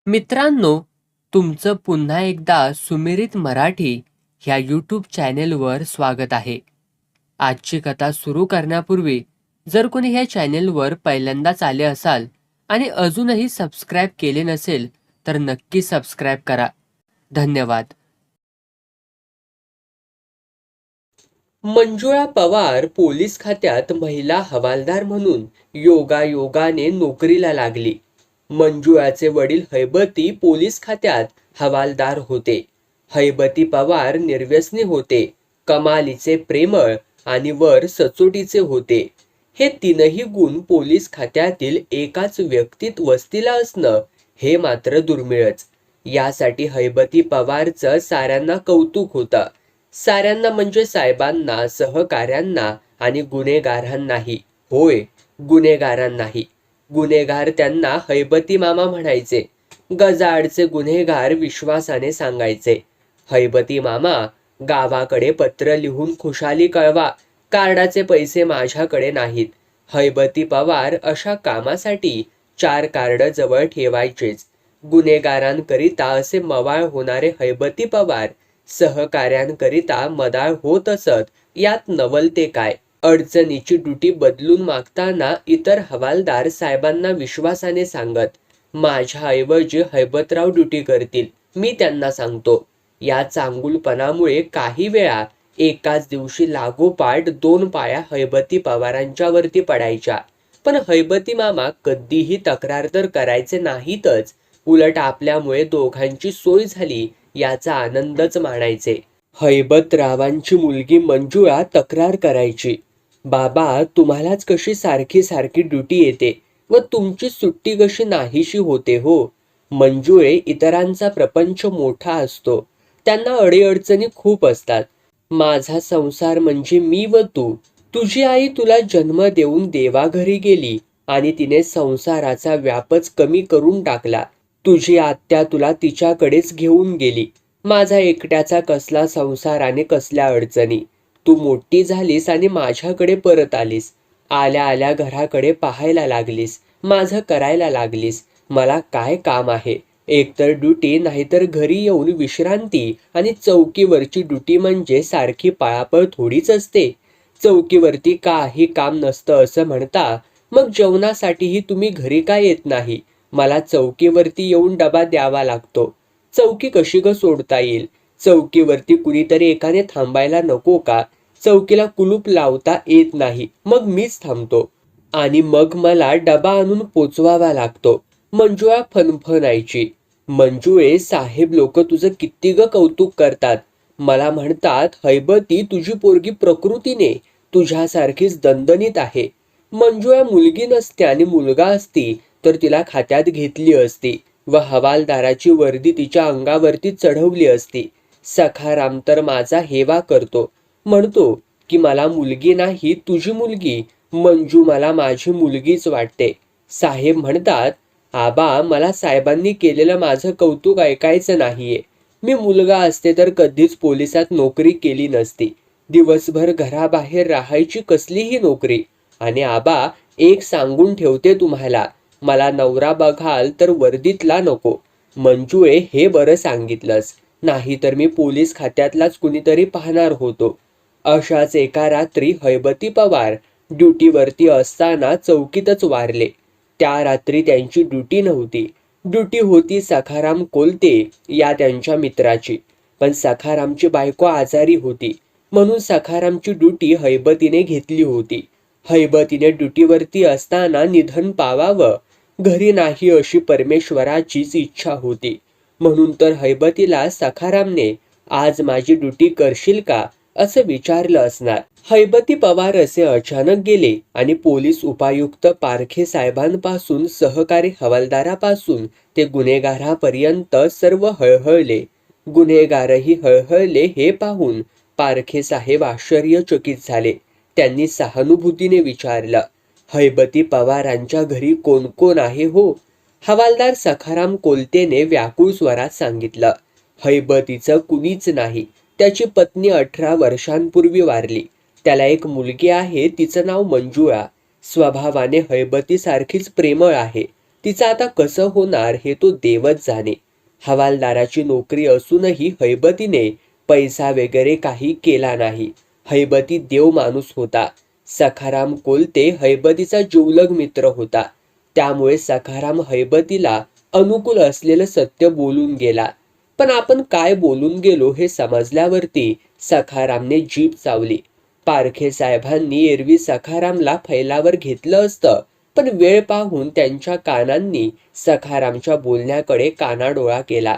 मित्रांनो, तुमचं पुन्हा एकदा सुमिरित मराठी ह्या यूट्यूब चॅनेलवर स्वागत आहे. आजची कथा सुरू करण्यापूर्वी जर कोणी ह्या चॅनेलवर पहिल्यांदाच आले असाल आणि अजूनही सबस्क्राईब केले नसेल तर नक्की सबस्क्राईब करा. धन्यवाद. मंजुळा पवार पोलीस खात्यात महिला हवालदार म्हणून योगायोगाने नोकरीला लागली. मंजुळाचे वडील हैबती पोलीस खात्यात हवालदार होते. हैबती पवार निर्व्यसनी होते, कमालीचे प्रेमळ आणि वर सचोटीचे होते. हे तीनही गुण पोलीस खात्यातील एकाच व्यक्तीत वस्तीला असणं हे मात्र दुर्मिळच. यासाठी हैबती पवारचं साऱ्यांना कौतुक होतं. साऱ्यांना म्हणजे साहेबांना, सहकाऱ्यांना आणि गुन्हेगारांनाही. होय, गुन्हेगारांनाही. गुन्हेगार त्यांना हैबती मामा म्हणायचे. गजाआडचे गुन्हेगार विश्वासाने सांगायचे, हैबती मामा, गावाकडे पत्र लिहून खुशाली कळवा, कार्डाचे पैसे माझ्याकडे नाहीत. हैबती पवार अशा कामासाठी 4 कार्ड जवळ ठेवायचेच. गुन्हेगारांकरिता असे मवाळ होणारे हैबती पवार सहकाऱ्यांकरिता मदाळ होत असत. यात नवलते काय? अडचणीची ड्युटी बदलून मागताना इतर हवालदार साहेबांना विश्वासाने सांगत, माझ्याऐवजी हैबतराव ड्युटी करतील, मी त्यांना सांगतो. या चांगुलपणामुळे काही वेळा एकाच दिवशी लागोपाठ 2 पाया हैबती पवारांच्यावरती पडायच्या. पण हैबती मामा कधीही तक्रार तर करायचे नाहीतच, उलट आपल्यामुळे दोघांची सोय झाली याचा आनंदच मानायचे. हैबतरावांची मुलगी मंजुळा तक्रार करायची, बाबा, तुम्हालाच कशी सारखी सारखी ड्युटी येते व तुमची सुट्टी कशी नाहीशी होते हो. मंजुळे इतरांचा प्रपंच मोठा असतो, त्यांना अडीअडचणी खूप असतात. माझा संसार म्हणजे मी व तू. तुझी आई तुला जन्म देऊन देवाघरी गेली आणि तिने संसाराचा व्यापच कमी करून टाकला. तुझी आत्या तुला तिच्याकडेच घेऊन गेली. माझा एकट्याचा कसला संसार आणि कसल्या अडचणी. तू मोठी झालीस आणि माझ्याकडे परत आलीस. आल्या आल्या घराकडे पाहायला लागलीस, माझं करायला लागलीस. मला काय काम आहे? एकतर ड्युटी, नाहीतर घरी येऊन विश्रांती. आणि चौकीवरची ड्युटी म्हणजे सारखी पळापळ थोडीच असते. चौकीवरती काही काम नसतं असं म्हणता, मग जेवणासाठीही तुम्ही घरी का येत नाही? मला चौकीवरती येऊन डबा द्यावा लागतो. चौकी कशी ग सोडता येईल? चौकीवरती कुणीतरी एकाने थांबायला नको का? चौकीला कुलूप लावता येत नाही, मग मीच थांबतो आणि मग मला डबा आणून पोचवावा लागतो. मंजुळा फणफणायची. मंजुळे साहेब लोक तुझं किती ग कौतुक करतात. मला म्हणतात, हैबती, तुझी पोरगी प्रकृतीने तुझ्यासारखीच दणदणीत आहे. मंजुळा मुलगी नसते आणि मुलगा असती तर तिला खात्यात घेतली असती व हवालदाराची वर्दी तिच्या अंगावरती चढवली असती. सखाराम तर माझा हेवा करतो, म्हणतो की मला मुलगी नाही, तुझी मुलगी. मंजू मला माझी मुलगीच वाटते. साहेब म्हणतात, आबा, मला साहेबांनी केलेलं माझं कौतुक ऐकायचं नाहीये. मी मुलगा असते तर कधीच पोलिसात नोकरी केली नसती. दिवसभर घराबाहेर राहायची कसलीही नोकरी. आणि आबा, एक सांगून ठेवते तुम्हाला, मला नवरा बघाल तर वर्दीतला नको. मंजुळे, हे बरं सांगितलंस, नाही तर मी पोलीस खात्यातलाच कुणीतरी पाहणार होतो. अशाच एका रात्री हैबती पवार ड्युटीवरती असताना चौकीतच वारले. त्या रात्री त्यांची ड्युटी नव्हती. ड्युटी होती सखाराम कोलते या त्यांच्या मित्राची. पण सखारामची बायको आजारी होती, म्हणून सखारामची ड्युटी हैबतीने घेतली होती. हैबतीने ड्युटीवरती असताना निधन पावावं, घरी नाही अशी परमेश्वराचीच इच्छा होती. म्हणून तर हैबतीला सखारामने, आज माझी ड्युटी करशील का, असं विचारलं असणार. हैबती पवार असे अचानक गेले आणि पोलीस उपायुक्त पारखे साहेबांपासून सहकारी हवालदारापासून ते गुन्हेगारापर्यंत सर्व हळहळले. गुन्हेगारही हळहळले हे पाहून पारखे साहेब आश्चर्यचकित झाले. त्यांनी सहानुभूतीने विचारलं, हैबती पवारांच्या घरी कोण कोण आहे हो? हवालदार सखाराम कोलतेने व्याकुळ स्वरात सांगितलं, हैबतीचं कुणीच नाही. त्याची पत्नी 18 वर्षांपूर्वी वारली. त्याला एक मुलगी आहे, तिचं नाव मंजुळा. स्वभावाने हैबती सारखीच प्रेमळ आहे. तिचं आता कसं होणार हे तो देवच जाणे. हवालदाराची नोकरी असूनही हैबतीने पैसा वगैरे काही केला नाही. हैबती देव माणूस होता. सखाराम कोलते हैबतीचा जिवलग मित्र होता. त्यामुळे सखाराम हैबतीला अनुकूल असलेलं सत्य बोलून गेला. पण आपण काय बोलून गेलो हे समजल्यावरती सखारामने जीभ चावली. पारखे साहेबांनी एरवी सखारामला फैलावर घेतलं असतं, पण वेळ पाहून त्यांच्या कानांनी सखारामच्या बोलण्याकडे कानाडोळा केला.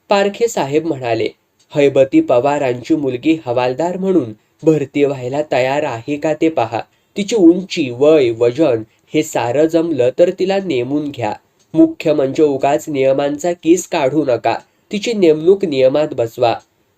पारखे साहेब म्हणाले, हैबती पवारांची मुलगी हवालदार म्हणून भरती व्हायला तयार आहे का ते पहा. तिची उंची, वय, वजन हे सारं जमलं तर तिला नेमून घ्या. मुख्य म्हणजे उगाच नियमांचा कीस काढू नका. तिची नेमणूक नियमात बसवा.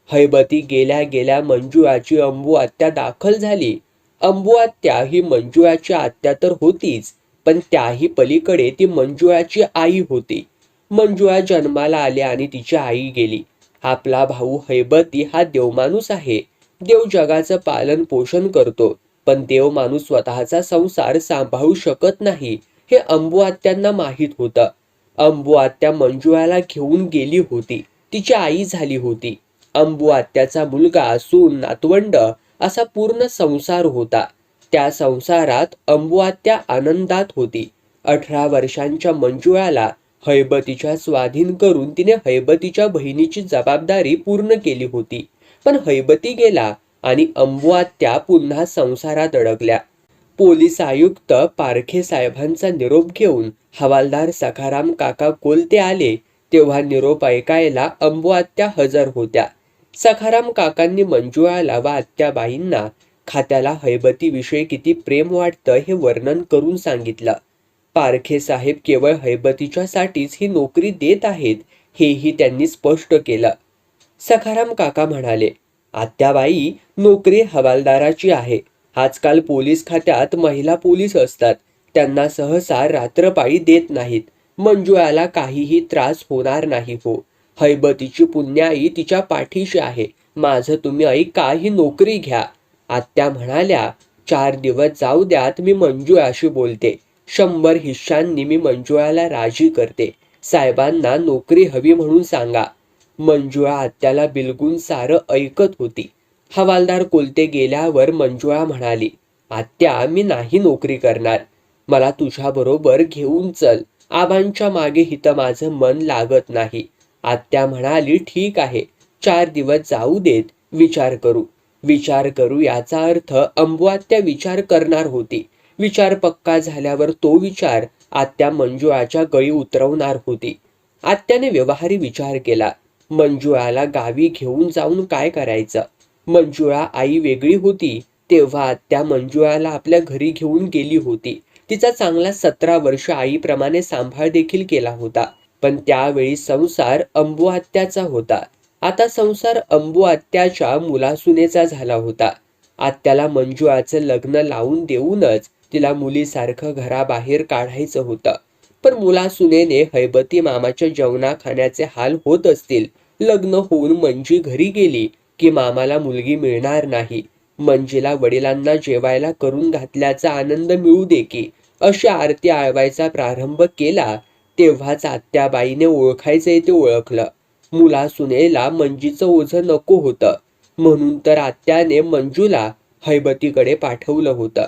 हैबती गेल्या गेल्या मंजुळाची अंबू आत्या दाखल झाली. अंबू आत्या ही मंजुळाची आत्या तर होतीच, पण त्याही पलीकडे ती मंजुळाची आई होती. मंजुळा जन्माला आली आणि तिची आई गेली. आपला भाऊ हैबती हा देवमाणूस आहे. देव जगाचं पालन पोषण करतो, पण देव माणूस स्वतःचा संसार सांभाळू शकत नाही हे अंबू आत्यांना माहीत होतं. अंबू आत्या मंजुळाला घेऊन गेली होती. तिची आई झाली होती. अंबू आत्याचा मुलगा, सून, नातवंड असा पूर्ण संसार होता. त्या संसारात अंबू आत्या आनंदात होती. 18 वर्षांच्या मंजुळाला हैबतीच्या स्वाधीन करून तिने हैबतीच्या बहिणीची जबाबदारी पूर्ण केली होती. पण हैबती गेला आणि अंबू आत्या पुन्हा संसारात अडकल्या. पोलीस आयुक्त पारखे साहेबांचा निरोप घेऊन हवालदार सखाराम काका कोलते आले तेव्हा निरोप ऐकायला अंबू आत्या हजर होत्या. सखाराम काकांनी मंजुळाला व आत्याबाईंना खात्याला हैबतीविषयी किती प्रेम वाटतं हे वर्णन करून सांगितलं. पारखे साहेब केवळ हैबतीच्यासाठीच ही नोकरी देत आहेत हेही त्यांनी स्पष्ट केलं. सखाराम काका म्हणाले, आत्याबाई, नोकरी हवालदाराची आहे. आजकाल पोलीस खात्यात महिला पोलीस असतात. त्यांना सहसा रात्रपाळी देत नाहीत. मंजुळाला काहीही त्रास होणार नाही हो. हैबतीची पुण्याई तिच्या पाठीशी आहे. माझं तुम्ही ऐका, ही नोकरी घ्या. आत्या म्हणाल्या, 4 दिवस जाऊ द्यात, मी मंजुळाशी बोलते. 100 हिश्श्यांनी मी मंजुळाला राजी करते. साहेबांना नोकरी हवी म्हणून सांगा. मंजुळा आत्याला बिलगून सारं ऐकत होती. हवालदार कोलते गेल्यावर मंजुळा म्हणाली, आत्या, मी नाही नोकरी करणार. मला तुझ्याबरोबर घेऊन चल. आबांच्या मागे हिथं माझं मन लागत नाही. आत्या म्हणाली, ठीक आहे, 4 दिवस जाऊ देत, विचार करू. विचार करू याचा अर्थ अंबू आत्या विचार करणार होती. विचार पक्का झाल्यावर तो विचार आत्या मंजुळाच्या गळी उतरवणार होती. आत्याने व्यवहारी विचार केला. मंजुळाला गावी घेऊन जाऊन काय करायचं? मंजुळा आई वेगळी होती तेव्हा आत्या मंजुळाला आपल्या घरी घेऊन गेली होती. तिचा चांगला 17 वर्ष आईप्रमाणे सांभाळ देखील केला होता. पण त्यावेळी संसार अंबू आत्याचा होता. आता संसार अंबू आत्याच्या मुलासुनेचा झाला होता. आत्याला मंजुळाचं लग्न लावून देऊनच तिला मुलीसारखं घराबाहेर काढायचं होतं. पण मुलासुनेने हैबती मामाच्या जेवणा खाण्याचे हाल होत असतील. लग्न होऊन मंजी घरी गेली की मामाला मुलगी मिळणार नाही. मंजीला वडिलांना जेवायला करून घातल्याचा आनंद मिळू दे की, अशी आरती आळवायचा प्रारंभ केला तेव्हाच आत्याबाईने ओळखायचंय ते ओळखलं. मुलासुनेला मंजीचं ओझं नको होतं, म्हणून तर आत्याने मंजूला हैबतीकडे पाठवलं होतं.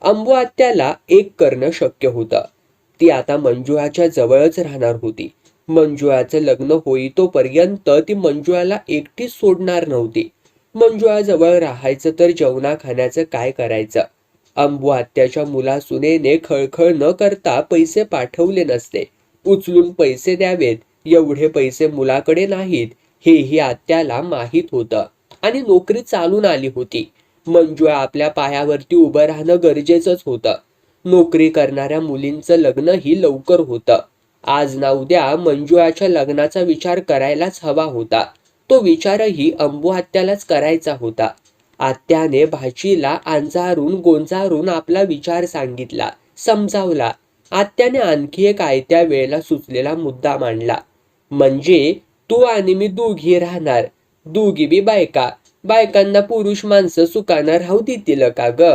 अंबू आत्याला एक करणं शक्य होतं. ती आता मंजुळाच्या जवळच राहणार होती. मंजुळाचं लग्न होईतोपर्यंत ती मंजुळाला एकटीच सोडणार नव्हती. मंजुळाजवळ राहायचं तर जेवणा खाण्याचं काय करायचं? अंबू आत्याच्या मुलासुनेने खळखळ न करता पैसे पाठवले नसते. उचलून पैसे द्यावेत एवढे पैसे मुलाकडे नाहीत हेही आत्याला माहीत होतं. आणि नोकरी चालून आली होती. मंजुळा आपल्या पायावरती उभं राहणं गरजेचंच होतं. नोकरी करणाऱ्या मुलींचं लग्नही लवकर होतं. आज ना उद्या मंजुळाच्या लग्नाचा विचार करायलाच हवा होता. तो विचारही अंबू आत्यालाच करायचा होता. आत्याने भाचीला अंजारून गोंजारून आपला विचार सांगितला, समजावला. आत्याने आणखी एक आयत्या वेळेला सुचलेला मुद्दा मांडला. म्हणजे तू आणि मी दोघी राहणार. दोघी बी बायका. बायकांना पुरुष माणसं सुखानं राहू देतील का ग?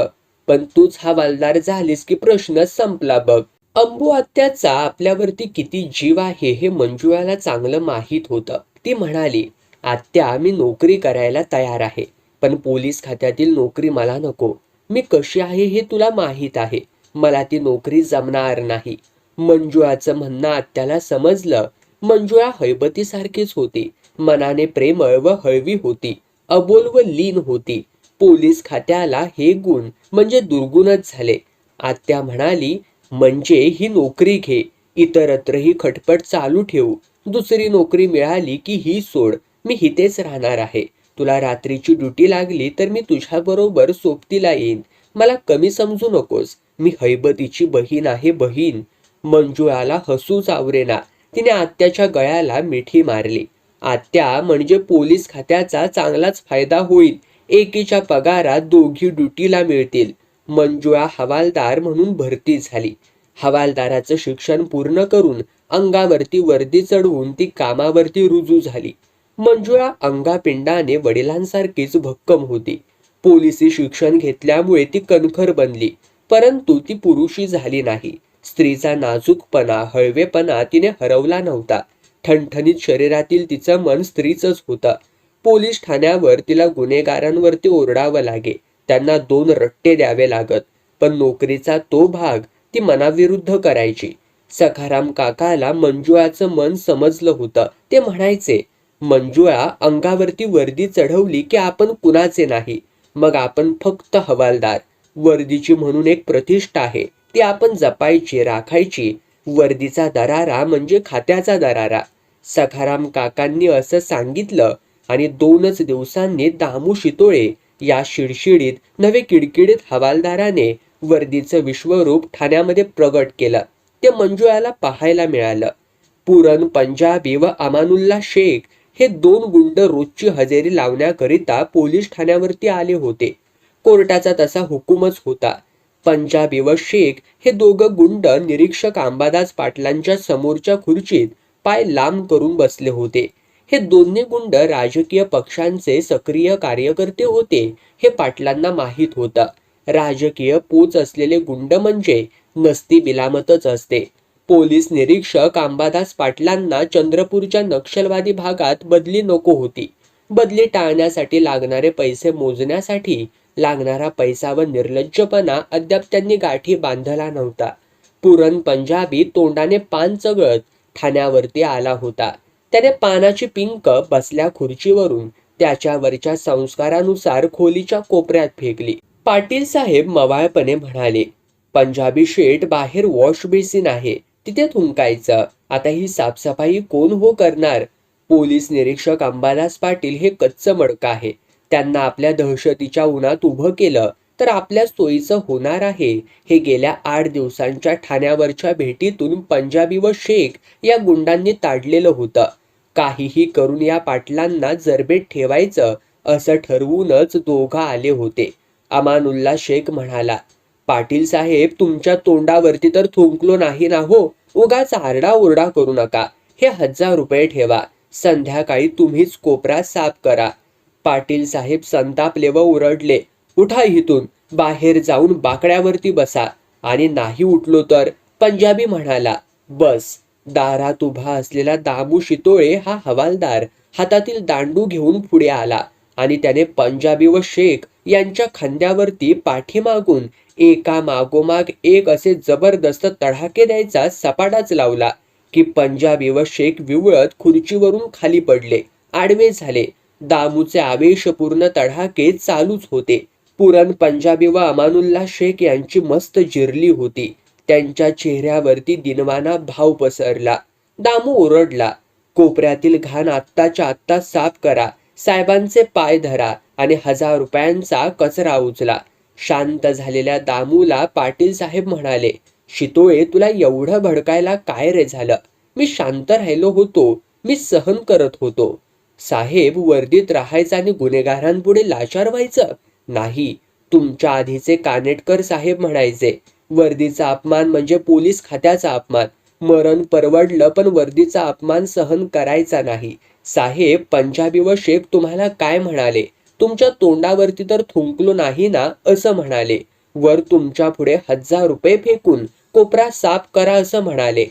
पण तूच हवालदार झालीस की प्रश्न संपला बघ. अंबू आत्याचा आपल्यावरती किती जीव आहे हे मंजुळाला चांगलं माहीत होतं. ती म्हणाली, आत्या मी नोकरी करायला तयार आहे, पण पोलीस खात्यातील नोकरी मला नको. मी कशी आहे हे तुला माहीत आहे. मला ती नोकरी जमणार नाही. मंजुळाचं म्हणणं आत्याला समजलं. मंजुळा हैबतीसारखीच होती. मनाने प्रेमळ व हळवी होती. अबोल व लीन होती. पोलीस खात्याला हे गुण म्हणजे दुर्गुणच झाले. आत्या म्हणाली, म्हणजे ही नोकरी घे, इतरत्रही खटपट चालू ठेवू. दुसरी नोकरी मिळाली की ही सोड. मी इथेच राहणार आहे. तुला रात्रीची ड्युटी लागली तर मी तुझ्याबरोबर सोबतीला येईन. मला कमी समजू नकोस. मी हैबतीची बहीण आहे, बहीण. मंजुळाला हसूच आवरेना. तिने आत्याच्या गळ्याला मिठी मारली. आत्या, म्हणजे पोलीस खात्याचा चांगलाच फायदा होईल. एकीच्या पगारात दोघी ड्युटीला मिळतील. मंजुळा हवालदार म्हणून भरती झाली. हवालदाराचं शिक्षण पूर्ण करून अंगावरती वर्दी चढवून ती कामावरती रुजू झाली. मंजुळा अंगापिंडाने वडिलांसारखीच भक्कम होती. पोलिसी शिक्षण घेतल्यामुळे ती कणखर बनली, परंतु ती पुरुषी झाली नाही. स्त्रीचा नाजूकपणा, हळवेपणा तिने हरवला नव्हता. ठणठणीत शरीरातील तिचं मन स्त्रीचंच होतं. पोलीस ठाण्यावर तिला गुन्हेगारांवरती ओरडावं लागे. त्यांना 2 रट्टे द्यावे लागत. पण नोकरीचा तो भाग ती मनाविरुद्ध करायची. सखाराम काकाला मंजुळाचं मन समजलं होतं. ते म्हणायचे, मंजुळा, अंगावरती वर्दी चढवली की आपण कुणाचे नाही. मग आपण फक्त हवालदार. वर्दीची म्हणून एक प्रतिष्ठा आहे, ती आपण जपायची, राखायची. वर्दीचा दरारा म्हणजे खात्याचा दरारा. सखाराम काकांनी असं सांगितलं आणि 2च दिवसांनी दामू शितोळे या शिडशिडीत नवे किडकिडीत हवालदाराने वर्दीचं विश्वरूप ठाण्यामध्ये प्रगट केलं. ते मंजुळाला पाहायला मिळालं. पुरन पंजाबी व अमानुल्ला शेख हे 2 गुंड रोजची हजेरी लावण्याकरिता पोलीस ठाण्यावरती आले होते. कोर्टाचा तसा हुकूमच होता. पंजाबी व शेख हे 2 गुंड निरीक्षक अंबादास पाटलांच्या समोरच्या खुर्चीत पाय लांब करून बसले होते. हे दोन्ही गुंड राजकीय पक्षांचे सक्रिय कार्यकर्ते होते हे पाटलांना माहीत होतं. राजकीय पोच असलेले गुंड म्हणजे नसती बिलामतच असते. पोलीस निरीक्षक अंबादास पाटलांना चंद्रपूरच्या नक्षलवादी भागात बदली नको होती. बदली टाळण्यासाठी लागणारे पैसे मोजण्यासाठी लागणारा पैसा व निर्लज्जपणा अद्याप त्यांनी गाठी बांधला नव्हता. पुरन पंजाबी तोंडाने पान चगळत ठाण्यावरती आला होता. त्याने पानाची पिंक बसल्या खुर्चीवरून त्याच्यावरच्या संस्कारानुसार खोलीच्या कोपऱ्यात फेकली. पाटील साहेब मवाळपणे म्हणाले, पंजाबी शेठ, बाहेर वॉश बेसिन आहे, तिथे थुंकायचं. आता ही साफसफाई कोण हो करणार? पोलीस निरीक्षक अंबादास पाटील हे कच्चं मडकं आहे. त्यांना आपल्या दहशतीच्या उन्हात उभं केलं तर आपल्या सोयीचं होणार आहे हे गेल्या 8 दिवसांच्या ठाण्यावरच्या भेटीतून पंजाबी व शेख या गुंडांनी ताडलेलं होतं. काहीही करून या पाटलांना जरबेत ठेवायचं असं ठरवूनच दोघं आले होते. अमानुल्ला शेख म्हणाला, पाटील साहेब, तुमच्या तोंडावरती तर थुंकलो नाही ना हो. उगाच आरडाओरडा करू नका. हे 1000 रुपये ठेवा. संध्याकाळी तुम्हीच कोपरा साफ करा. पाटील साहेब संतापले व ओरडले, उठा इथून, बाहेर जाऊन बाकड्यावरती बसा. आणि नाही उठलो तर? पंजाबी म्हणाला, बस. दारात उभा असलेला दामू शितोळे हा हवालदार हातातील दांडू घेऊन पुढे आला आणि त्याने पंजाबी व शेख यांच्या खांद्यावरती पाठीमागून एका मागोमाग एक असे जबरदस्त तडाखे द्यायचा सपाटाच लावला की पंजाबी व शेख विवळत खुर्चीवरून खाली पडले, आडवे झाले. दामूचे आवेशपूर्ण तडाखे चालूच होते. पुरन पंजाबी व अमानुल्ला शेख यांची मस्त जिरली होती. त्यांच्या चेहऱ्यावरती दिनवाना भाव पसरला. दामू ओरडला, कोपऱ्यातील घाण आत्ताच्या आत्ता साफ करा. साहेबांचे पाय धरा आणि 1000 रुपयांचा कचरा उचला. शांत झालेल्या दामूला पाटील साहेब म्हणाले, शितोळे, तुला एवढं भडकायला काय रे झालं? मी शांत राहिलो होतो. मी सहन करत होतो. साहेब, वर्दीत राहायचं आणि गुन्हेगारांपुढे लाचार व्हायचं नाही. तुमच्या आधीचे कानेटकर साहेब म्हणायचे, वर्दीचा अपमान म्हणजे पोलीस खात्याचा अपमान. मरण परवडलं, पण वर्दीचा अपमान सहन करायचा नाही. साहेब, पंजाबी व शेख तुम्हाला काय म्हणाले? तुमच्या तोंडावरती तर थुंकलो नाही ना, असं म्हणाले. वर तुमच्या पुढे 1000 रुपये फेकून कोपरा साफ करा असं म्हणाले.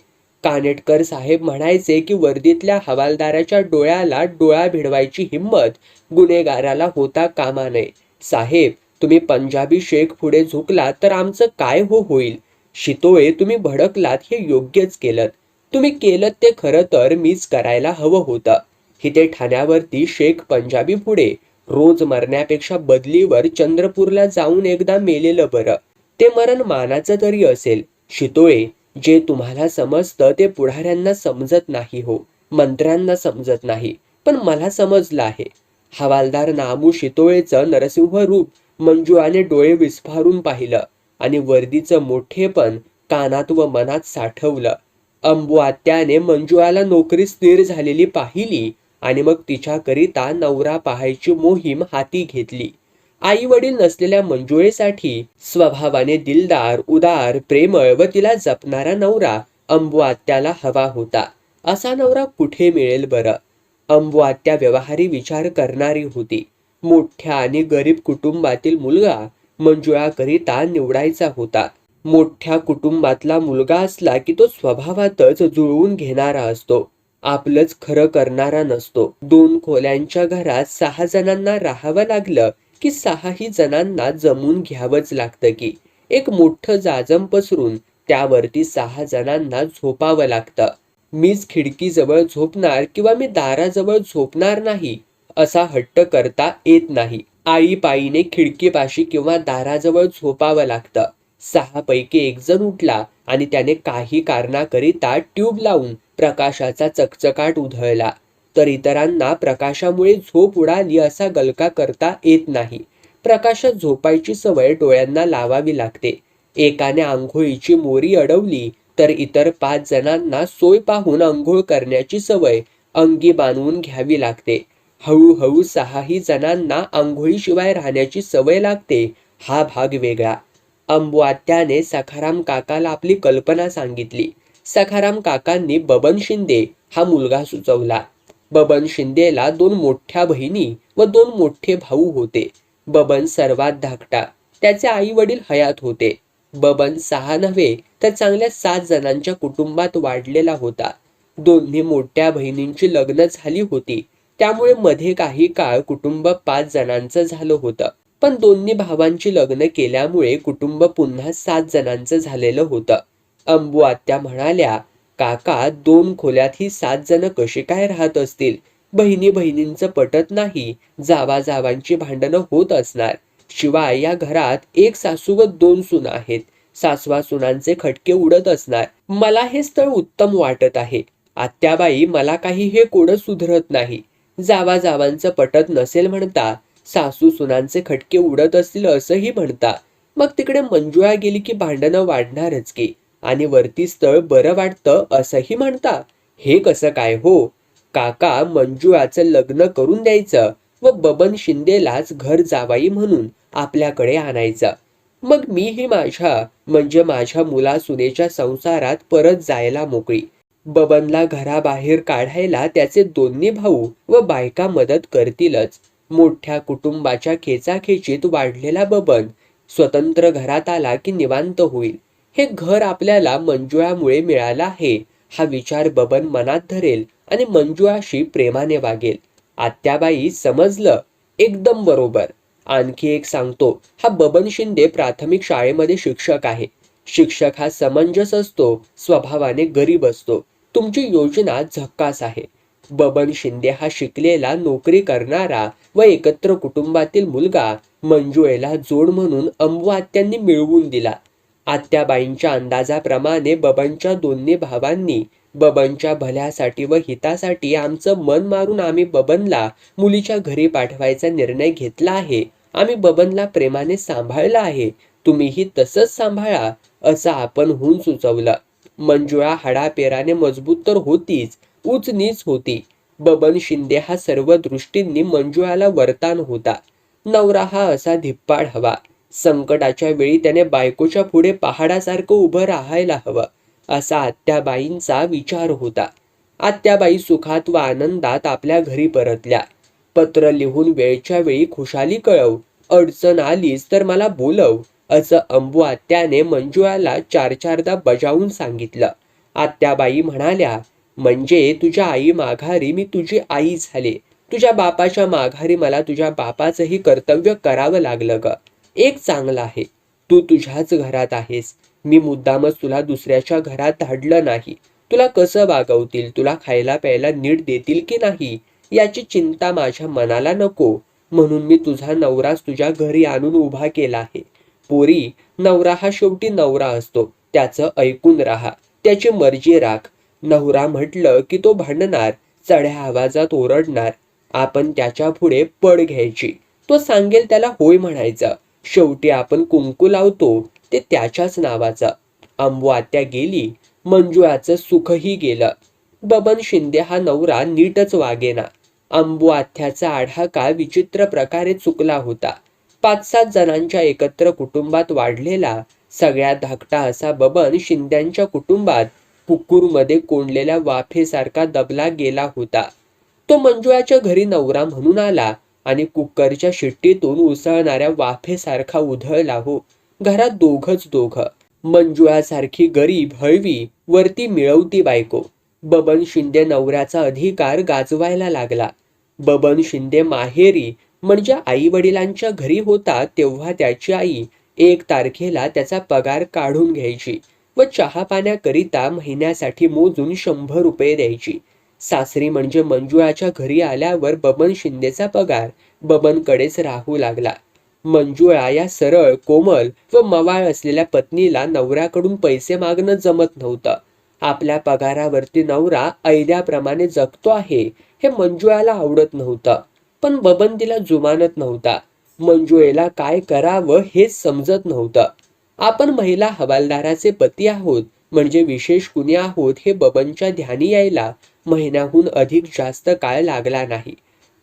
कानेटकर साहेब म्हणायचे की वर्दीतल्या हवालदाराच्या डोळ्याला डोळा भिडवायची हिंमत गुन्हेगाराला होता कामा नये. साहेब, तुम्ही पंजाबी शेख पुढे झुकलात तर आमचं काय होईल? शितोळे, तुम्ही भडकलात हे योग्यच केलं. तुम्ही केलं ते खरं तर मीच करायला हवं होतं. इथे ठाण्यावरती शेख पंजाबी पुढे रोज मरण्यापेक्षा बदलीवर चंद्रपूरला जाऊन एकदा मेलेलं बरं. ते मरण मानाचं तरी असेल. शितोळे, जे तुम्हाला समजतं ते पुढाऱ्यांना समजत नाही हो, मंत्र्यांना समजत नाही, पण मला समजलं आहे. हवालदार नामू शितोळेचं नरसिंह रूप मंजुळाने डोळे विस्फारून पाहिलं आणि वर्दीचं मोठेपण कानात व मनात साठवलं. अंबू आत्याने मंजुळाला नोकरी स्थिर झालेली पाहिली आणि मग तिच्याकरिता नवरा पाहायची मोहीम हाती घेतली. आई वडील नसलेल्या मंजुळेसाठी स्वभावाने दिलदार, उदार, प्रेमळ व तिला जपणारा नवरा अंबू आत्याला हवा होता. असा नवरा कुठे मिळेल बरं? अंबू आत्या व्यवहारी विचार करणारी होती. मोठ्या आणि गरीब कुटुंबातील मुलगा मंजुळाकरिता निवडायचा होता. मोठ्या कुटुंबातला मुलगा असला की तो स्वभावातच जुळवून घेणारा असतो, आपलंच खरं करणारा नसतो. 2 खोल्यांच्या घरात 6 जणांना राहावं लागलं की 6ही जणांना जमून घ्यावंच लागतं की. एक मोठं जाजम पसरून त्यावरती 6 जणांना झोपावं लागतं. मीच खिडकीजवळ झोपणार किंवा मी दाराजवळ झोपणार नाही असा हट्ट करता येत नाही. आळीपाळीने खिडकीपाशी किंवा दाराजवळ झोपावं लागतं. 6 पैकी एक जण उठला आणि त्याने काही कारणाकरिता ट्यूब लावून प्रकाशाचा चकचकाट उधळला तर इतरांना प्रकाशामुळे झोप उडाली असा गलका करता येत नाही. प्रकाशात झोपायची सवय डोळ्यांना लावावी लागते. एकाने आंघोळीची मोरी अडवली तर इतर 5 जणांना सोय पाहून अंघोळ करण्याची सवय अंगी बांधून घ्यावी लागते. हळूहळू 6ही जणांना आंघोळीशिवाय राहण्याची सवय लागते. हा भाग वेगळा. अंबू आत्याने सखाराम काकाला आपली कल्पना सांगितली. सखाराम काकांनी बबन शिंदे हा मुलगा सुचवला. बबन शिंदेला 2 मोठ्या बहिणी व 2 मोठे भाऊ होते. बबन सर्वात धाकटा. त्याचे आई वडील हयात होते. बबन 6 नव्हे तर चांगल्या 7 जणांच्या कुटुंबात वाढलेला होता. दोन्ही मोठ्या बहिणींची लग्न झाली होती, त्यामुळे मध्ये काही काळ कुटुंब 5 जणांचं झालं होतं. पण दोन्ही भावांची लग्न केल्यामुळे कुटुंब पुन्हा 7 जणांचं झालेलं होतं. अंबू आत्या म्हणाल्या, काका 2 खोल्यात ही 7 जण कशी काय राहत असतील? बहिणी बहिणींचं पटत नाही, जावा जावांची भांडणं होत असणार. शिवाय या घरात एक सासू व 2 सुना आहेत. सासवा सुनांचे खटके उडत असणार. मला हे स्थळ उत्तम वाटत आहे. आत्याबाई, मला काही हे कोडं सुधरत नाही. जावा जावांचं पटत नसेल म्हणता, सासू सुनांचे खटके उडत असतील असंही म्हणता. मग तिकडे मंजुळा गेली की भांडणं वाढणारच की. आणि वरती स्थळ बरं वाटतं असंही म्हणता. हे कसं काय हो? काका, मंजुळाचं लग्न करून द्यायचं व बबन शिंदेलाच घर जावाई म्हणून आपल्याकडे आणायचं. मग मीही माझ्या मुला सुनेच्या संसारात परत जायला मोकळी. बबनला घराबाहेर काढायला त्याचे दोन्ही भाऊ व बायका मदत करतीलच. मोठ्या कुटुंबाच्या खेचाखेचीत वाढलेला बबन स्वतंत्र घरात आला की निवांत होईल. हे घर आपल्याला मंजुळामुळे मिळालं आहे हा विचार बबन मनात धरेल आणि मंजुळाशी प्रेमाने वागेल. आत्याबाई, समजलं, एकदम बरोबर. आणखी एक सांगतो, हा बबन शिंदे प्राथमिक शाळेमध्ये शिक्षक आहे. शिक्षक हा समंजस असतो, स्वभावाने गरीब असतो. तुमची योजना झक्कास आहे. बबन शिंदे हा शिकलेला, नोकरी करणारा व एकत्र कुटुंबातील मुलगा मंजुळेला जोड म्हणून अंबू आत्यांनी मिळवून दिला. आत्याबाईंच्या अंदाजाप्रमाणे बबनच्या दोन्ही भावांनी बबनच्या भल्यासाठी व हितासाठी आमचं मन मारून आम्ही बबनला मुलीच्या घरी पाठवायचा निर्णय घेतला आहे. आम्ही बबनला प्रेमाने सांभाळलं आहे. तुम्हीही तसंच सांभाळा असं आपणहून सुचवलं. मंजुळा हाडापेराने मजबूत तर होतीच, उचनीच होती. बबन शिंदे हा सर्व दृष्टींनी मंजुळाला वरतान होता. नवरा हा असा धिप्पाड हवा. संकटाच्या वेळी त्याने बायकोच्या पुढे पहाडासारखं उभं राहायला हवं असा आत्याबाईंचा विचार होता. आत्याबाई सुखात व आनंदात आपल्या घरी परतल्या. पत्र लिहून वेळच्या वेळी खुशाली कळव, अडचण आलीच तर मला बोलव असं अंबू आत्याने मंजुळाला चार चारदा बजावून सांगितलं. आत्याबाई म्हणाल्या, म्हणजे तुझ्या आई माघारी मी तुझी आई झाले. तुझ्या बापाच्या माघारी मला तुझ्या बापाचंही कर्तव्य करावं लागलं ग. एक चांगलं आहे, तू तुझ्याच घरात आहेस. मी मुद्दामच तुला दुसऱ्याच्या घरात धाडलं नाही. तुला कसं वागवतील, तुला खायला प्यायला नीट देतील की नाही याची चिंता माझ्या मनाला नको, म्हणून मी तुझा नवराच तुझ्या घरी आणून उभा केला आहे. पोरी, नवरा हा शेवटी नवरा असतो. त्याचं ऐकून राहा, त्याची मर्जी राख. नवरा म्हटलं की तो भांडणार, चढ्या आवाजात ओरडणार. आपण त्याच्या पुढे पड घ्यायची. तो सांगेल त्याला होय म्हणायचं. शेवटी आपण कुंकू लावतो ते त्याच्याच नावाचं. अंबू आत्या गेली, मंजुळाचं सुखही गेलं. बबन शिंदे हा नवरा नीटच वागेना. अंबू आत्याचा आढाका विचित्र प्रकारे चुकला होता. 5-7 जणांच्या एकत्र कुटुंबात वाढलेला सगळ्यात धाकटा असा बबन शिंद्यांच्या कुटुंबात कुक्कुरमध्ये कोंडलेल्या वाफेसारखा दबला गेला होता. तो मंजुळाच्या घरी नवरा म्हणून आला आणि कुकरच्या शिट्टीतून उसळणाऱ्या वाफेसारखा उधळला हो. घरात दोघच दोघं. मंजुळासारखी गरीब हळवी, वरती मिळवती बायको. बबन शिंदे नवऱ्याचा अधिकार गाजवायला लागला. बबन शिंदे माहेरी म्हणजे आई वडिलांच्या घरी होता तेव्हा त्याची आई 1 तारखेला त्याचा पगार काढून घ्यायची व चहा पाण्याकरिता महिन्यासाठी मोजून 100 रुपये द्यायची. सासरी म्हणजे मंजुळाच्या घरी आल्यावर बबन शिंदेचा पगार बबनकडेच राहू लागला. मंजुळा या सरळ, कोमल व मवाळ असलेल्या पत्नीला नवऱ्याकडून पैसे मागणं जमत नव्हतं. आपल्या पगारावरती नवरा ऐद्याप्रमाणे जगतो आहे हे मंजुळाला आवडत नव्हतं. पण बबन तिला जुमानत नव्हता. मंजुळेला काय करावं हेच समजत नव्हतं. आपण महिला हवालदाराचे पती आहोत म्हणजे विशेष कुणी आहोत हे बबनच्या ध्यानी यायला महिन्याहून अधिक जास्त काळ लागला नाही.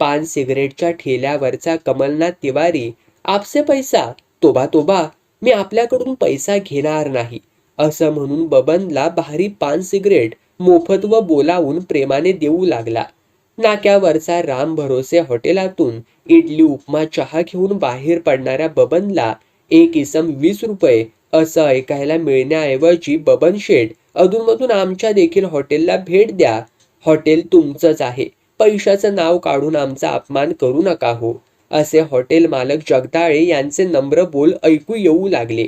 पान सिगरेटच्या ठेल्यावरचा कमलनाथ तिवारी, आपसे पैसा, तोबा तोबा, मी आपल्याकडून पैसा घेणार नाही, असं म्हणून बबनला भारी पान सिगरेट मोफत व बोलावून प्रेमाने देऊ लागला. नाक्यावरचा राम भरोसे हॉटेलातून इडली उपमा चहा घेऊन बाहेर पडणाऱ्या बबनला एक इसम 20 रुपये असं ऐकायला मिळण्याऐवजी, बबन शेठ, अधूनमधून आमच्या देखील हॉटेलला भेट द्या. हॉटेल तुमचंच आहे. पैशाचं नाव काढून आमचा अपमान करू नका हो, असे हॉटेल मालक जगदाळे यांचे नम्र बोल ऐकू येऊ लागले.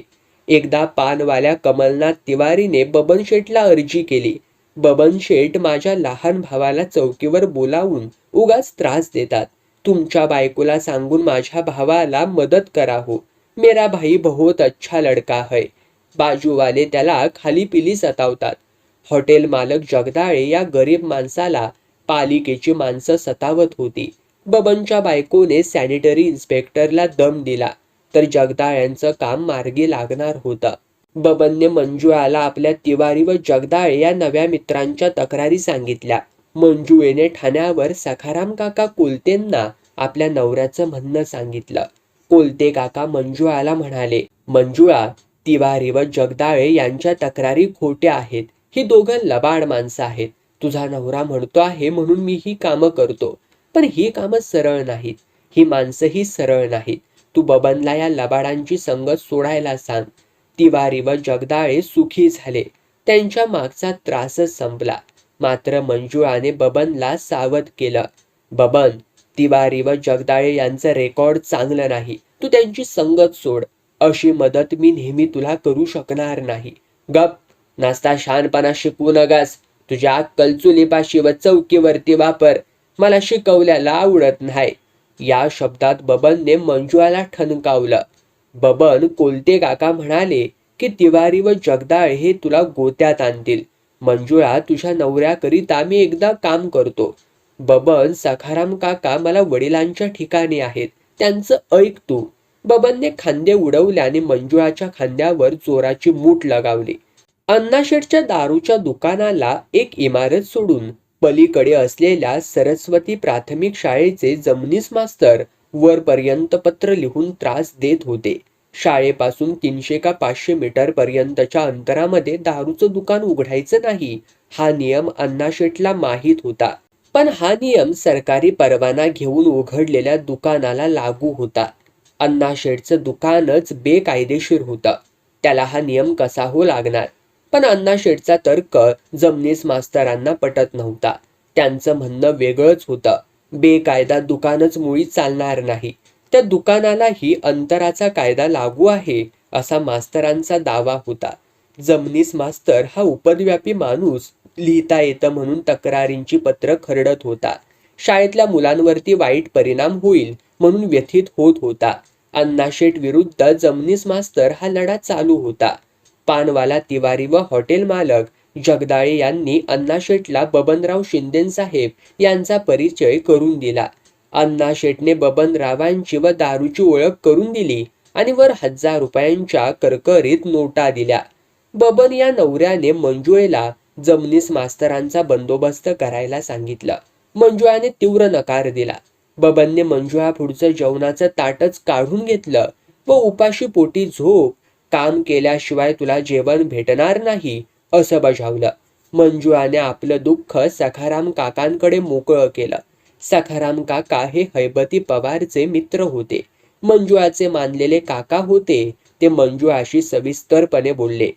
एकदा पानवाल्या कमलनाथ तिवारीने बबन शेठला अर्जी केली. बबन शेठ माझ्या लहान भावाला चौकीवर बोलावून उगाच त्रास देतात. तुमच्या बायकोला सांगून माझ्या भावाला मदत करा हो. मेरा भाई बहुत अच्छा लड़का है. बाजूवाले त्याला खाली पिली सतावतात. हॉटेल मालक जगदाळे या गरीब माणसाला पालिकेची माणसं सतावत होती. बबनच्या बायकोने सॅनिटरी इन्स्पेक्टरला दम दिला तर जगदाळ्यांचं काम मार्गी लागणार होतं. बबनने मंजुळाला आपल्या तिवारी व जगदाळे या नव्या मित्रांच्या तक्रारी सांगितल्या. मंजुळेने ठाण्यावर सखाराम काका कोलतेंना आपल्या नवऱ्याचं म्हणणं सांगितलं. कोलते काका मंजुळाला म्हणाले, मंजुळा, तिवारी व जगदाळे यांच्या तक्रारी खोट्या आहेत. ही दोघं लबाड माणसं आहेत. तुझा नवरा म्हणतो आहे म्हणून मी ही कामं करतो, पण ही कामं सरळ नाहीत. ही माणसंही सरळ नाहीत. तू बबनला या लबाडांची संगत सोडायला सांग. तिवारी व जगदाळे सुखी झाले. त्यांच्या मागचा त्रासच संपला. मात्र मंजुळाने बबनला सावध केलं. बबन, तिवारी व जगदाळे यांचं रेकॉर्ड चांगलं नाही. तू त्यांची संगत सोड. अशी मदत मी नेहमी तुला करू शकणार नाही. गप, नास्ता शहाणपणा शिकवू नगास. तुझ्या अक्कल चुलीपाशी व चौकीवरती वापर. मला शिकवल्याला आवडत नाही. या शब्दात बबनने मंजुळाला ठणकावलं. बबन कोलते काका म्हणाले की तिवारी व जगदाळे हे तुला गोत्यात आणतील. मंजुळा, तुझ्या नवऱ्याकरिता मी एकदा काम करतो. बबन, सखाराम काका मला वडिलांच्या ठिकाणी आहेत, त्यांचं ऐक तू. बबनने खांदे उडवल्याने मंजुळाच्या खांद्यावर जोराची मूठ लगावली. अण्णाशेठच्या दारूच्या दुकानाला एक इमारत सोडून पलीकडे असलेल्या सरस्वती प्राथमिक शाळेचे जमनीस मास्तर वरपर्यंत पत्र लिहून त्रास देत होते. शाळेपासून 300 का 500 मीटर पर्यंतच्या अंतरामध्ये दारूचं दुकान उघडायचं नाही हा नियम अण्णाशेठला माहीत होता. पण हा नियम सरकारी परवाना घेऊन उघडलेल्या दुकानाला लागू होता. अण्णाशेठचं दुकानच बेकायदेशीर होतं. त्याला हा नियम कसा हो लागणार? पण अण्णाशेठचा तर्क जमनीस मास्तरांना पटत नव्हता. त्यांचं म्हणणं वेगळंच होतं. बेकायदा दुकानच मुळीच चालणार नाही. त्या दुकानालाही अंतराचा कायदा लागू आहे असा मास्तरांचा दावा होता. जमनीस मास्तर हा उपद्व्यापी माणूस, लिहिता येतं म्हणून तक्रारींची पत्र खरडत होता. शाळेतल्या मुलांवरती वाईट परिणाम होईल म्हणून व्यथित होत होता. अण्णाशेठ विरुद्ध जमनीस मास्तर हा लढा चालू होता. पानवाला तिवारी व हॉटेल मालक जगदाळे यांनी अण्णाशेठला बबनराव शिंदेसाहेब यांचा परिचय करून दिला. अण्णाशेठने बबनरावांची व दारूची ओळख करून दिली आणि वर 1000 रुपयांच्या करकरीत नोटा दिल्या. बबन या नवऱ्याने मंजुळेला जमनीस मास्तरांचा बंदोबस्त करायला सांगितलं. मंजुळाने तीव्र नकार दिला. बबनने मंजुळा पुढचं जेवणाचं ताटच काढून घेतलं व उपाशी पोटी झोप, काम केल्याशिवाय तुला जेवण भेटणार नाही असं बजावलं. मंजुळाने आपलं दुःख सखाराम काकांकडे मोकळं केलं. सखाराम काका हे हैबती पवारचे मित्र होते. मंजुळाचे मानलेले काका होते. ते मंजुळाशी सविस्तरपणे बोलले.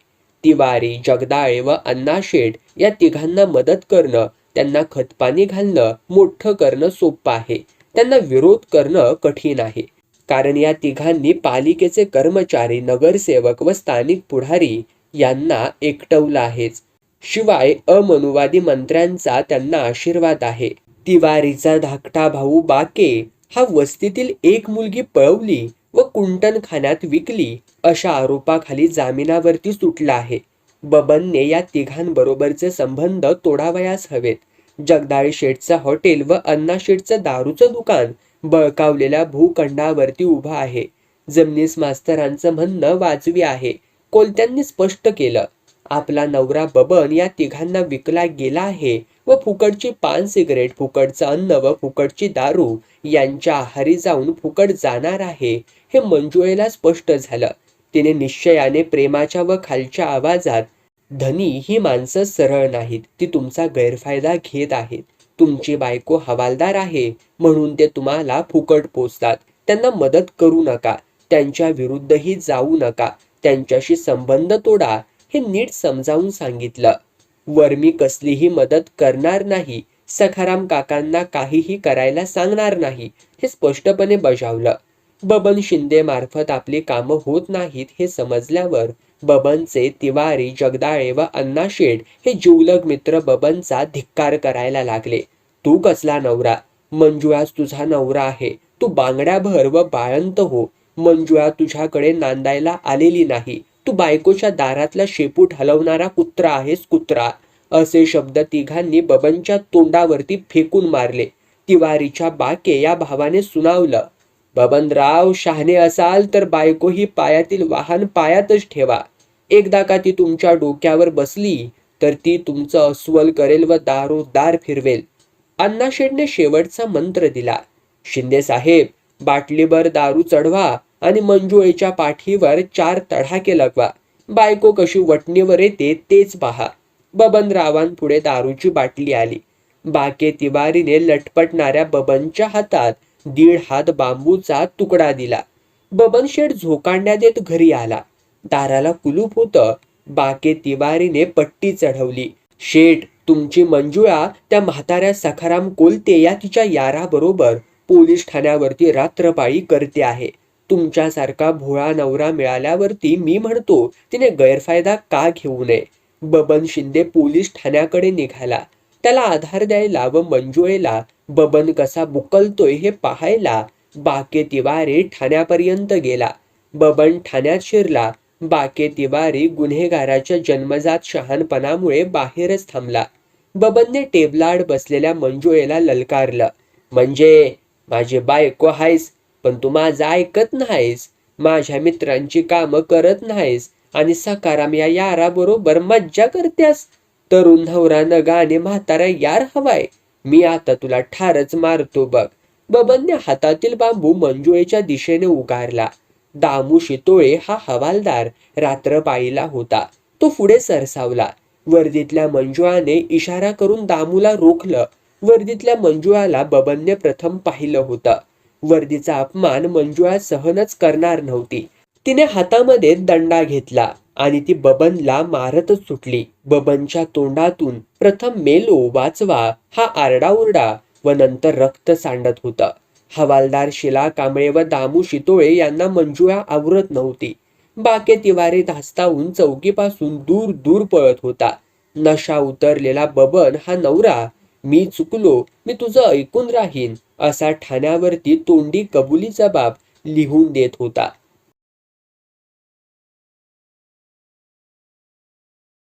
तिवारी, जगदाळे व अण्णाशेठ या तिघांना मदत करणं, त्यांना खतपाणी घालणं, मोठं करणं सोपं आहे. त्यांना विरोध करणं कठीण आहे. कारण या तिघांनी पालिकेचे कर्मचारी, नगरसेवक व स्थानिक पुढारी यांना एकटवलं आहेच. शिवाय अमनुवादी मंत्र्यांचा त्यांना आशीर्वाद आहे. तिवारीचा धाकटा भाऊ बाके हा वस्तीतील एक मुलगी पळवली व कुंटणखान्यात विकली अशा आरोपाखाली जामिनावरती सुटला आहे. बबनने या तिघांबरोबरचे संबंध तोडावयास हवेत. जगदाळे शेठचं हॉटेल व अण्णाशेठचं दारूचं दुकान बळकावलेल्या भूखंडावरती उभं आहे. जमनीस मास्तरांचं म्हणणं वाजवी आहे. कोलत्यांनी स्पष्ट केलं, आपला नवरा बबन या तिघांना विकला गेला आहे व फुकटची पान सिगरेट, फुकटचं अन्न व फुकटची दारू यांच्या आहारी जाऊन फुकट जाणार आहे हे मंजुळेला स्पष्ट झालं. तिने निश्चयाने प्रेमाच्या व खालच्या आवाजात, धनी ही माणसं सरळ नाहीत, ती तुमचा गैरफायदा घेत आहेत. तुमची बायको हवालदार आहे म्हणून ते तुम्हाला फुकट पोचतात. त्यांना मदत करू नका, त्यांच्या विरुद्धही जाऊ नका, त्यांच्याशी संबंध तोडा हे नीट समजावून सांगितलं. वर मी कसलीही मदत करणार नाही, सखाराम काकांना काहीही करायला सांगणार नाही हे स्पष्टपणे बजावलं. बबन शिंदे मार्फत आपली कामं होत नाहीत हे समजल्यावर बबनचे तिवारी, जगदाळे व अण्णाशेठ हे जिवलग मित्र बबनचा धिक्कार करायला लागले. तू कसला नवरा? मंजुळाच तुझा नवरा आहे. तू बांगड्याभर व बाळंत हो. मंजुळा तुझ्याकडे नांदायला आलेली नाही. तू बायकोच्या दारातला शेपूट हलवणारा कुत्रा आहेस, कुत्रा. असे शब्द तिघांनी बबनच्या तोंडावरती फेकून मारले. तिवारीच्या बाके या भावाने सुनावलं, बबनराव, शहाणे असाल तर बायको ही पायातील वाहन पायातच ठेवा. एकदा का ती तुमच्या डोक्यावर बसली तर ती तुमचं अस्वल करेल व दारोदार फिरवेल. अण्णाशेठने शेवटचा मंत्र दिला. शिंदे साहेब, बाटलीभर दारू चढवा आणि मंजुळेच्या पाठीवर 4 तडाखे लगवा. बायको कशी वटणीवर येते तेच पहा. बबनरावांपुढे दारूची बाटली आली. बाके तिवारीने लटपटणाऱ्या बबनच्या हातात 1.5 हात बांबूचा तुकडा दिला. बबन शेठ झोकांड्या देत घरी आला. दाराला कुलूप होतं. बाके तिवारीने पट्टी चढवली. शेठ, तुमची मंजुळा त्या म्हाताऱ्या सखाराम कोलते या तिच्या याराबरोबर पोलीस ठाण्यावरती रात्रपाळी करते आहे. तुमच्यासारखा भोळा नवरा मिळाल्यावरती मी म्हणतो तिने गैरफायदा का घेऊ नये. बबन शिंदे पोलीस ठाण्याकडे निघाला. त्याला आधार द्यायला व मंजुळेला बबन कसा बुकलतोय हे पाहायला बाके तिवारी ठाण्यापर्यंत गेला. बबन ठाण्यात शिरला. बाके तिवारी गुन्हेगाराच्या जन्मजात शहाणपणामुळे बाहेरच थांबला. बबनने टेबलाड बसलेल्या मंजुळेला ललकारलं, म्हणजे माझी बायको आहेस, पण तू माझं ऐकत नाहीस, माझ्या मित्रांची कामं करत नाहीस आणि सखाराम या याराबरोबर मज्जा करतेस. तरुण नवरा नगा आणि म्हातारा यार हवाय. मी आता तुला ठारच मारतो बघ. बबनने हातातील बांबू मंजुळेच्या दिशेने उगारला. दामू शितोळे हा हवालदार रात्रपाळीला होता. तो पुढे सरसावला. वर्दीतल्या मंजुळाने इशारा करून दामूला रोखलं. वर्दीतल्या मंजुळाला बबनने प्रथम पाहिलं होतं. वर्दीचा अपमान मंजुळा सहनच करणार नव्हती. तिने हातामध्ये दंडा घेतला आणि ती बबनला मारतच सुटली. बबनच्या तोंडातून प्रथम मेलो वाचवा हा आरडाओरडा व नंतर रक्त सांडत होतं. हवालदार शिला कांबळे व दामू शितोळे यांना मंजुळा आवरत नव्हती. बाके तिवारी धास्तावून चौकीपासून दूर दूर पळत होता. नशा उतरलेला बबन हा नवरा, मी चुकलो, मी तुझं ऐकून राहीन असा ठाण्यावरती तोंडी कबुलीचा बाब लिहून देत होता.